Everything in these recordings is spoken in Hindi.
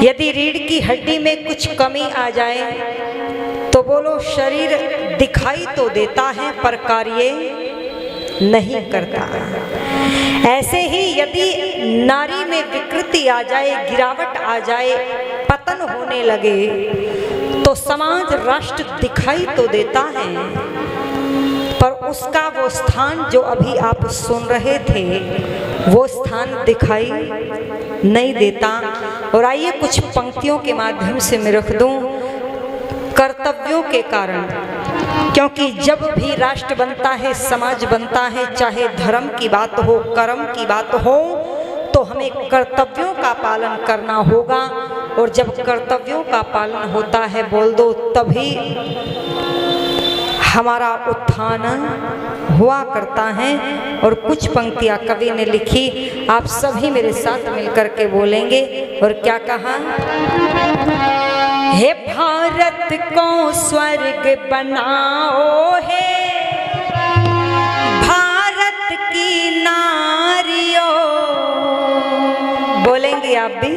यदि रीढ़ की हड्डी में कुछ कमी आ जाए तो बोलो शरीर दिखाई तो देता है पर कार्य नहीं करता। ऐसे ही यदि नारी में विकृति आ जाए, गिरावट आ जाए, पतन होने लगे तो समाज राष्ट्र दिखाई तो देता है पर उसका वो स्थान जो अभी आप सुन रहे थे वो स्थान दिखाई नहीं देता। और आइए कुछ पंक्तियों के माध्यम से मैं रख दूं कर्तव्यों के कारण, क्योंकि जब भी राष्ट्र बनता है, समाज बनता है, चाहे धर्म की बात हो, कर्म की बात हो, तो हमें कर्तव्यों का पालन करना होगा। और जब कर्तव्यों का पालन होता है बोल दो तभी हमारा उत्थान हुआ करता है। और कुछ पंक्तियां कवि ने लिखी, आप सभी मेरे साथ मिलकर के बोलेंगे। और क्या कहा? हे भारत को स्वर्ग बनाओ, हे भारत की नारियों, बोलेंगे आप भी।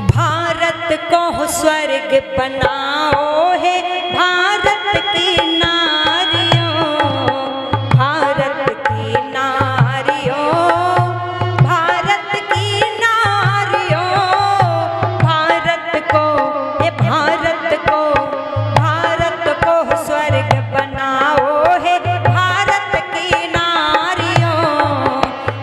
भारत को स्वर्ग बनाओ, हे भारत की नारियों, भारत की नारियों, भारत की नारियों, भारत को, हे भारत को, भारत को स्वर्ग बनाओ, हे भारत की नारियों,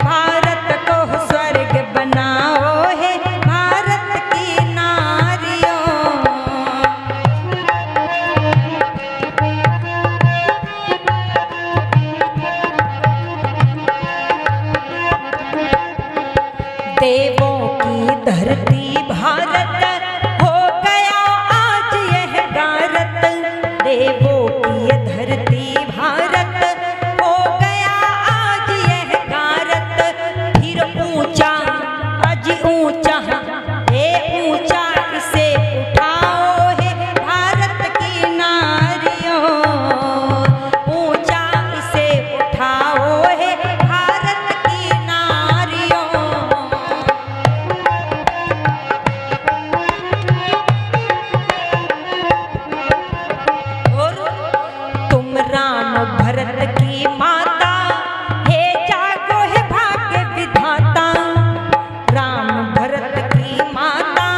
भारत को स्वर्ग बनाओ, हे भारत की नारियों। देवों की धरती भारत हो गया आज यह भारत, देवों की धरती भारत हो गया आज यह भारत। फिर ऊंचा आज ऊंचा, हे ऊंचा इसे उठाओ, हे भारत की नारियों, ऊंचा इसे उठाओ, हे भारत की नारियों। और तुम राम भरत की माता, हे जागो हे भाग्य विधाता, राम भरत की माता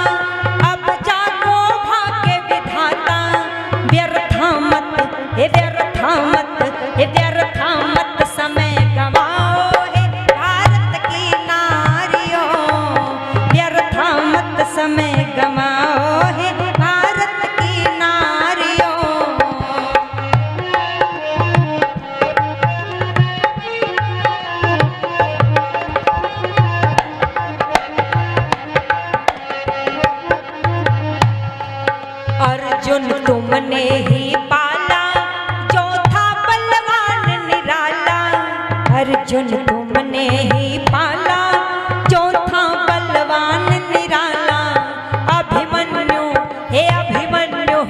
अब जागो भाग्य विधाता। व्यर्था मत, हे व्यर्था मत, हे व्यर्था मत समय गवाओ, हे भारत की नारियों, व्यर्था मत समय गवाओ, हे भारत की नारियों। अर्जुन तुमने ही पाला जो था बलवान निराला, अर्जुन तुमने ही पाला जो था बलवान निराला। अभिमन्यु, हे अभिमन्यु,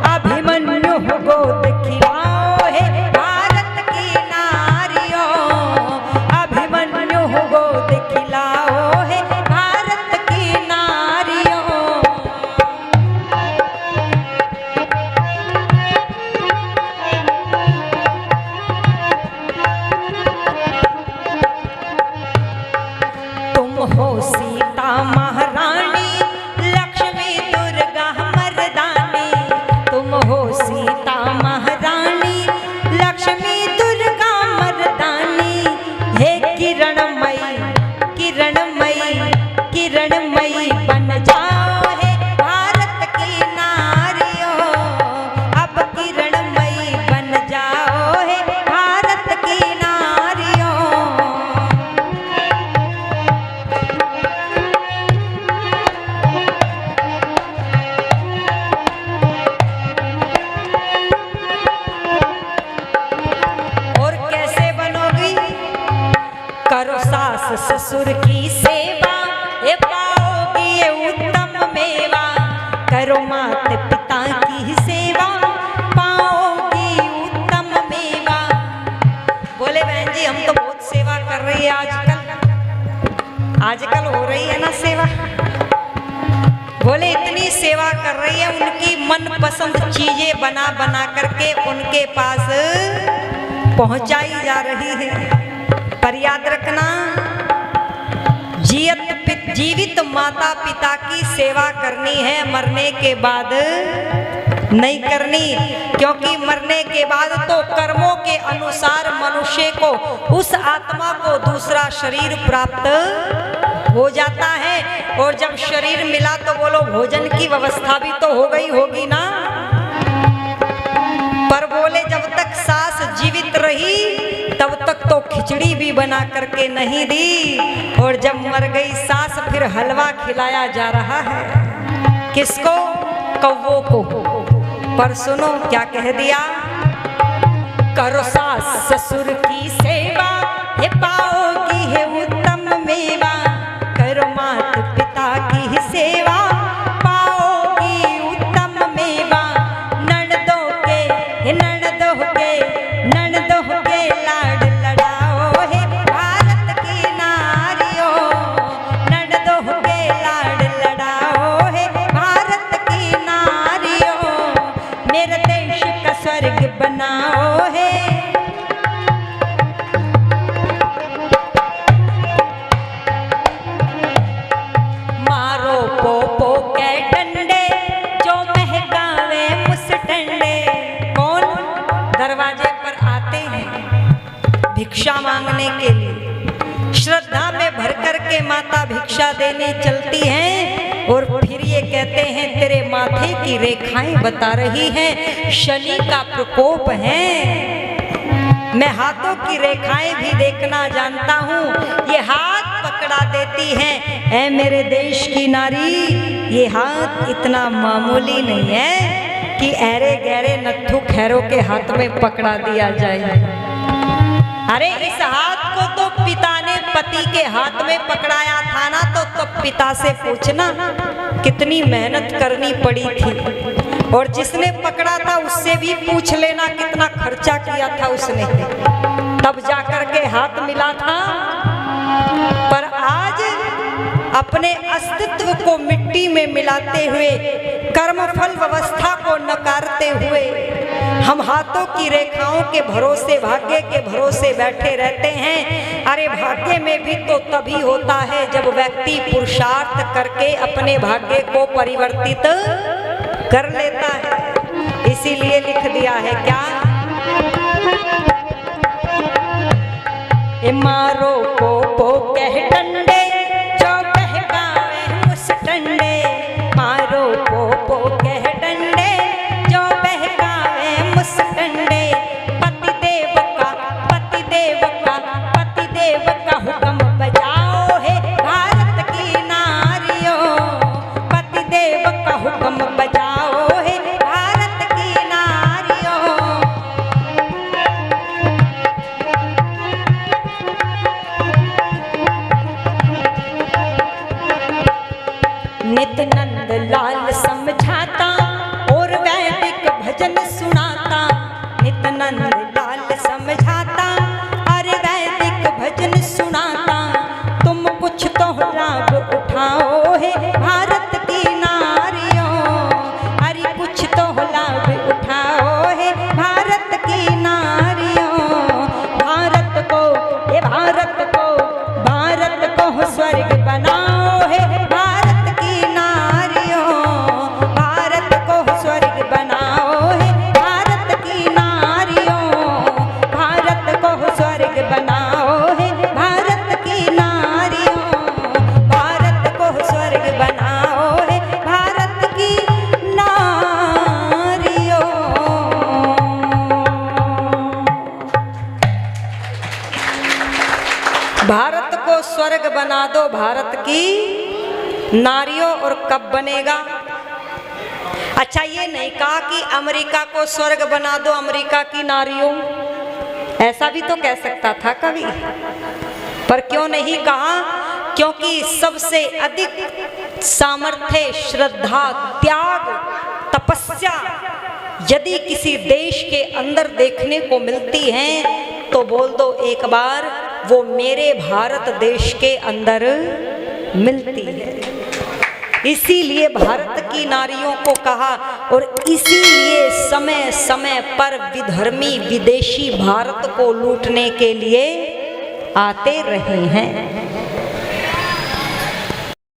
अभिमन्यु गोद खिलाओ, हे भारत की नारियों, अभिमन्यु गोद खिलाओ, हे भारत की नारियों। तुम हो सीता महारानी, लक्ष्मी दुर्गा मर्दानी, तुम हो सीता महारानी, लक्ष्मी दुर्गा मर्दानी। हे किरणमयी, किरणमयी, किरणमयी बन जाओ, हे भारत की नारियों, अब किरणमयी बन जाओ, हे भारत की नारियों। और कैसे बनोगी? करो सास ससुर की सेवा, हे पाओगी ये उत्तम मेवा। करो मात पिता की सेवा, पाओगी उत्तम मेवा। बोले बहन जी हम तो बहुत सेवा कर रही है आजकल, आजकल हो रही है ना सेवा। बोले इतनी सेवा कर रही है, उनकी मनपसंद चीजें बना बना करके उनके पास पहुंचाई जा रही है। पर याद रखना, जीवित माता पिता की सेवा करनी है, मरने के बाद नहीं करनी, क्योंकि मरने के बाद तो कर्मों के अनुसार मनुष्य को, उस आत्मा को दूसरा शरीर प्राप्त हो जाता है। और जब शरीर मिला तो बोलो भोजन की व्यवस्था भी तो हो गई होगी ना। पर बोले जब तक सास जीवित रही तब तक तो खिचड़ी भी बना करके नहीं दी, और जब मर गई सास फिर हलवा खिलाया जा रहा है। किसको? कौवों को। पर सुनो क्या कह दिया, करो सास ससुर की सेवा, ये पाओगी है उत्तम मेवा। करो माता पिता की सेवा, पाओगी उत्तम मेवा। ननदों के लाड लड़ाओ है भारत की नारियों। ननदों के लाड लड़ाओ है भारत की नारियों। मेरे देश का स्वर्ग बनाओ है। मारो पोपो के डंडे, जो महकावे मुसटंडे। कौन दरवाजे पर आते हैं भिक्षा मांगने के लिए, श्रद्धा में भर कर के माता भिक्षा देने चलती हैं, और फिर ये कहते हैं तेरे माथे की रेखाएं बता रही हैं शनि का प्रकोप है। मैं हाथों की रेखाएं भी देखना जानता हूँ। ये हाथ पकड़ा देती हैं। ऐ मेरे देश की नारी, ये हाथ इतना मामूली नहीं है कि ऐरे गहरे नत्थु खैरों के हाथ में पकड़ा दिया जाए। अरे इस हाथ को तो पिता ने पति के हाथ में पकड़ाया था ना, तो पिता से पूछना कितनी मेहनत करनी पड़ी थी। और जिसने पकड़ा था उससे भी पूछ लेना कितना खर्चा किया था उसने, तब जाकर के हाथ मिला था। पर आज अपने अस्तित्व को मिट्टी में मिलाते हुए, कर्मफल व्यवस्था को नकारते हुए, हम हाथों की रेखाओं के भरोसे, भाग्य के भरोसे बैठे रहते हैं। अरे भाग्य में भी तो तभी होता है जब व्यक्ति पुरुषार्थ करके अपने भाग्य को परिवर्तित कर लेता है। इसीलिए लिख दिया है क्या, मारो पोपो कह डंडे, जो बहकावे मुसटंडे। मारो पोपो कह डंडे, जो बहकावे मुसटंडे। पतिदेव का हुक्म बजाओ है भारत की नारियों। पतिदेव का हुक्म बजाओ है भारत की नारियों। नित नंद लाल समझाता और वैदिक भजन सुनाता। नित नंद लाल समझाता और वैदिक भजन सुनाता। तुम कुछ तो लाभ उठाओ है भारत की नारियों। अरे कुछ तो लाभ उठाओ है भारत की नारियों। भारत को स्वर्ग बनाओ है भारत की नारियों। भारत को स्वर्ग बनाओ है भारत की नारियों। भारत को स्वर्ग बनाओ है भारत की नारियों। भारत को स्वर्ग बनाओ है भारत की नारियों। भारत को स्वर्ग बना दो भारत की नारियों। और कब बनेगा? अच्छा ये नहीं कहा कि अमेरिका को स्वर्ग बना दो अमेरिका की नारियों, ऐसा भी तो कह सकता था कभी। पर क्यों नहीं कहा? क्योंकि सबसे अधिक सामर्थ्य, श्रद्धा, त्याग, तपस्या यदि किसी देश के अंदर देखने को मिलती है तो बोल दो एक बार, वो मेरे भारत देश के अंदर मिलती है। इसीलिए भारत की नारियों को कहा, और इसीलिए समय समय पर विधर्मी विदेशी भारत को लूटने के लिए आते रहे हैं।